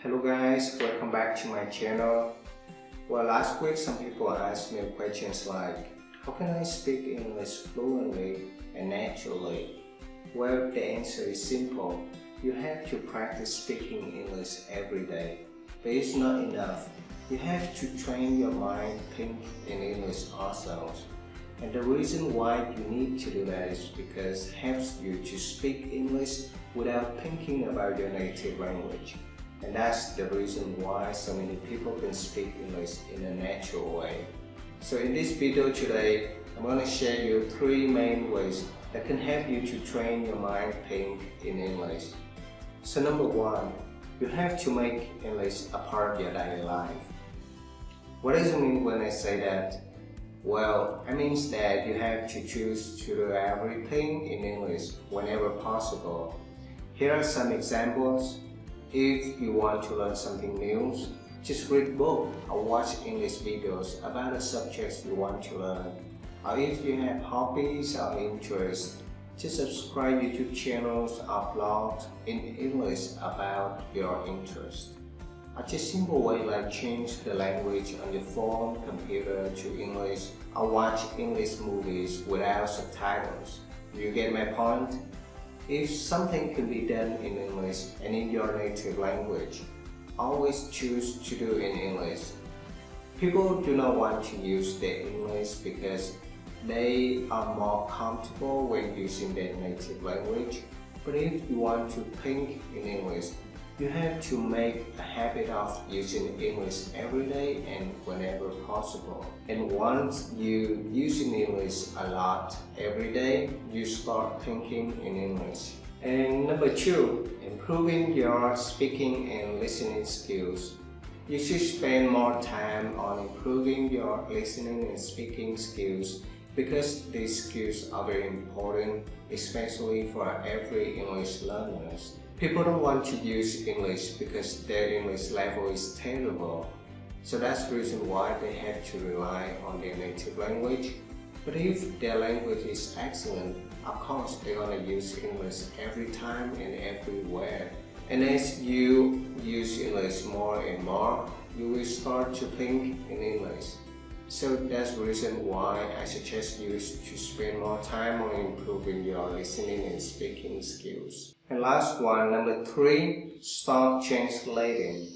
Hello guys, welcome back to my channel. Well, last week some people asked me questions like, how can I speak English fluently and naturally? Well, the answer is simple. You have to practice speaking English every day. But it's not enough. You have to train your mind to think in English also. And the reason why you need to do that is because it helps you to speak English without thinking about your native language. And that's the reason why so many people can speak English in a natural way. So in this video today, I'm going to share you 3 main ways that can help you to train your mind to think in English. So number 1, you have to make English a part of your daily life. What does it mean when I say that? Well, it means that you have to choose to do everything in English whenever possible. Here are some examples. If you want to learn something new, just read books or watch English videos about the subjects you want to learn. Or if you have hobbies or interests, just subscribe YouTube channels or blogs in English about your interest. Or just simple way like change the language on your phone, computer to English, or watch English movies without subtitles. Do you get my point? If something can be done in English and in your native language, always choose to do in English. People do not want to use their English because they are more comfortable when using their native language. But if you want to think in English, you have to make a habit of using English every day and whenever possible. And once you use English a lot every day, you start thinking in English. And number 2, improving your speaking and listening skills. You should spend more time on improving your listening and speaking skills because these skills are very important, especially for every English learners. People don't want to use English because their English level is terrible. So that's the reason why they have to rely on their native language. But if their language is excellent, of course they're gonna use English every time and everywhere. And as you use English more and more, you will start to think in English. So that's the reason why I suggest you to spend more time on improving your listening and speaking skills. And last one, number 3, stop translating.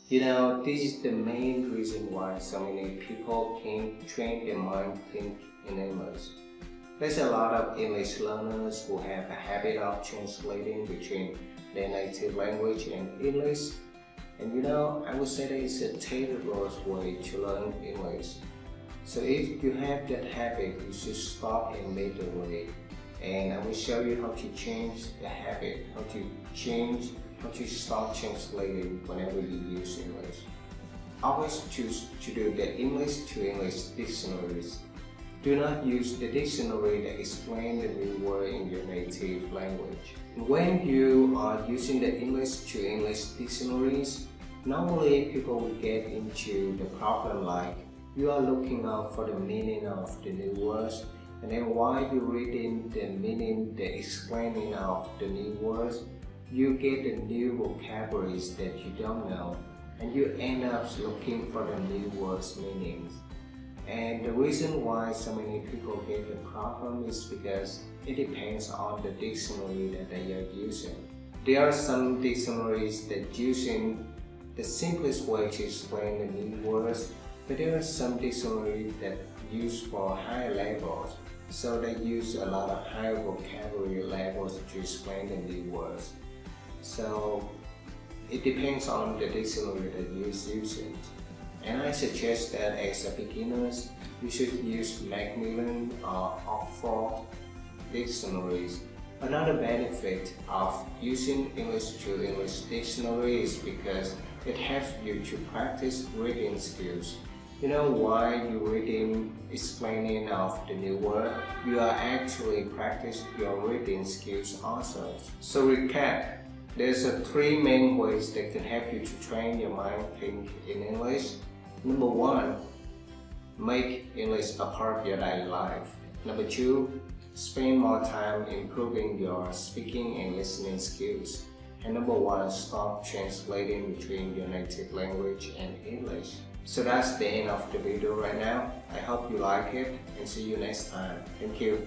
You know, this is the main reason why so many people can't train their mind to think in English. There's a lot of English learners who have a habit of translating between their native language and English. And you know, I would say that it's a terrible way to learn English. So if you have that habit, you should stop immediately. And I will show you how to change the habit, how to stop translating whenever you use English. Always choose to do the English to English dictionaries. Do not use the dictionary that explains the new word in your native language. When you are using the English to English dictionaries, normally people will get into the problem like you are looking out for the meaning of the new words, and then while you're reading the meaning, the explaining of the new words, you get the new vocabularies that you don't know, and you end up looking for the new words' meanings. And the reason why so many people get the problem is because it depends on the dictionary that they are using. There are some dictionaries that using the simplest way to explain the new words, but there are some dictionaries that use for higher levels, so they use a lot of higher vocabulary levels to explain the new words. So it depends on the dictionary that you're using. And I suggest that as a beginners, you should use Macmillan or Oxford dictionaries. Another benefit of using English to English dictionary is because it helps you to practice reading skills. You know, while you're reading, explaining of the new word, you are actually practice your reading skills also. So recap, there's 3 main ways that can help you to train your mind to think in English. Number 1, make English a part of your daily life. Number 2, spend more time improving your speaking and listening skills. And number one, stop translating between your native language and English. So that's the end of the video right now. I hope you like it and see you next time. Thank you.